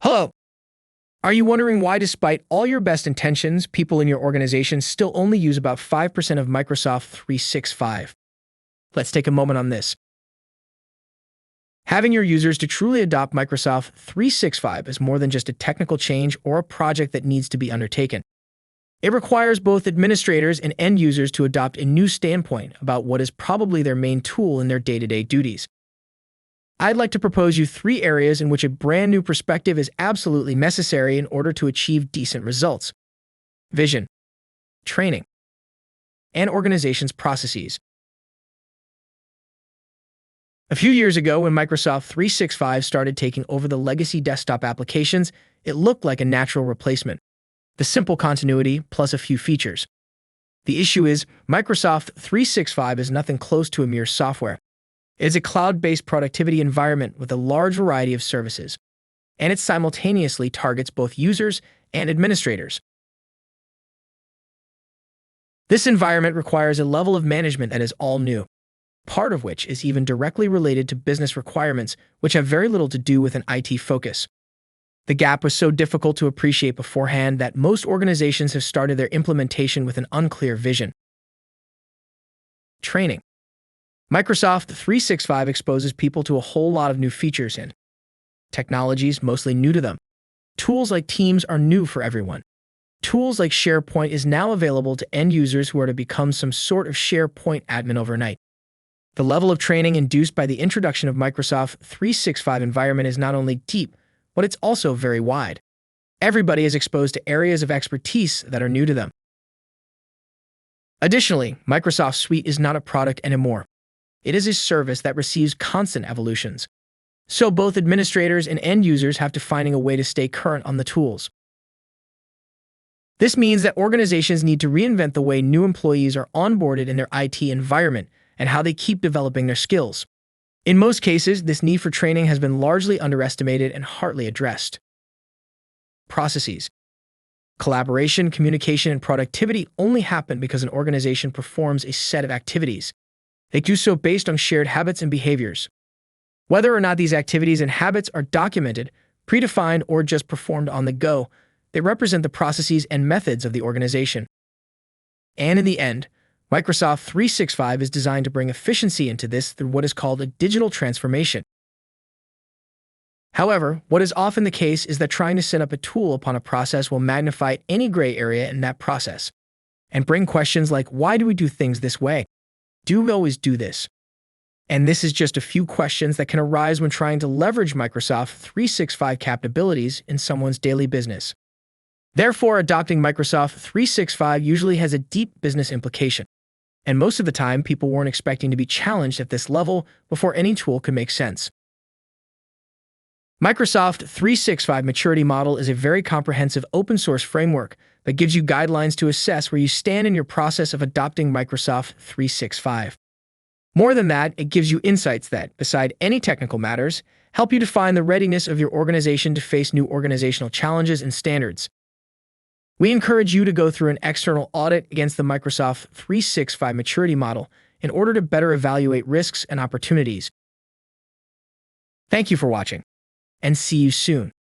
Hello. Are you wondering why, despite all your best intentions, people in your organization still only use about 5% of Microsoft 365? Let's take a moment on this. Having your users to truly adopt Microsoft 365 is more than just a technical change or a project that needs to be undertaken. It requires both administrators and end users to adopt a new standpoint about what is probably their main tool in their day-to-day duties. I'd like to propose you 3 areas in which a brand new perspective is absolutely necessary in order to achieve decent results: vision, training, and organization's processes. A few years ago, when Microsoft 365 started taking over the legacy desktop applications, it looked like a natural replacement. The simple continuity plus a few features. The issue is, Microsoft 365 is nothing close to a mere software. It is a cloud-based productivity environment with a large variety of services, and it simultaneously targets both users and administrators. This environment requires a level of management that is all new, part of which is even directly related to business requirements, which have very little to do with an IT focus. The gap was so difficult to appreciate beforehand that most organizations have started their implementation with an unclear vision. Training. Microsoft 365 exposes people to a whole lot of new features and technologies mostly new to them. Tools like Teams are new for everyone. Tools like SharePoint is now available to end users who are to become some sort of SharePoint admin overnight. The level of training induced by the introduction of Microsoft 365 environment is not only deep, but it's also very wide. Everybody is exposed to areas of expertise that are new to them. Additionally, Microsoft Suite is not a product anymore. It is a service that receives constant evolutions. So both administrators and end users have to find a way to stay current on the tools. This means that organizations need to reinvent the way new employees are onboarded in their IT environment and how they keep developing their skills. In most cases, this need for training has been largely underestimated and hardly addressed. Processes. Collaboration, communication, and productivity only happen because an organization performs a set of activities. They do so based on shared habits and behaviors. Whether or not these activities and habits are documented, predefined, or just performed on the go, they represent the processes and methods of the organization. And in the end, Microsoft 365 is designed to bring efficiency into this through what is called a digital transformation. However, what is often the case is that trying to set up a tool upon a process will magnify any gray area in that process and bring questions like, why do we do things this way? Do we always do this? And this is just a few questions that can arise when trying to leverage Microsoft 365 capabilities in someone's daily business. Therefore, adopting Microsoft 365 usually has a deep business implication. And most of the time, people weren't expecting to be challenged at this level before any tool could make sense. Microsoft 365 Maturity Model is a very comprehensive open-source framework that gives you guidelines to assess where you stand in your process of adopting Microsoft 365. More than that, it gives you insights that, beside any technical matters, help you define the readiness of your organization to face new organizational challenges and standards. We encourage you to go through an external audit against the Microsoft 365 Maturity Model in order to better evaluate risks and opportunities. Thank you for watching, and see you soon.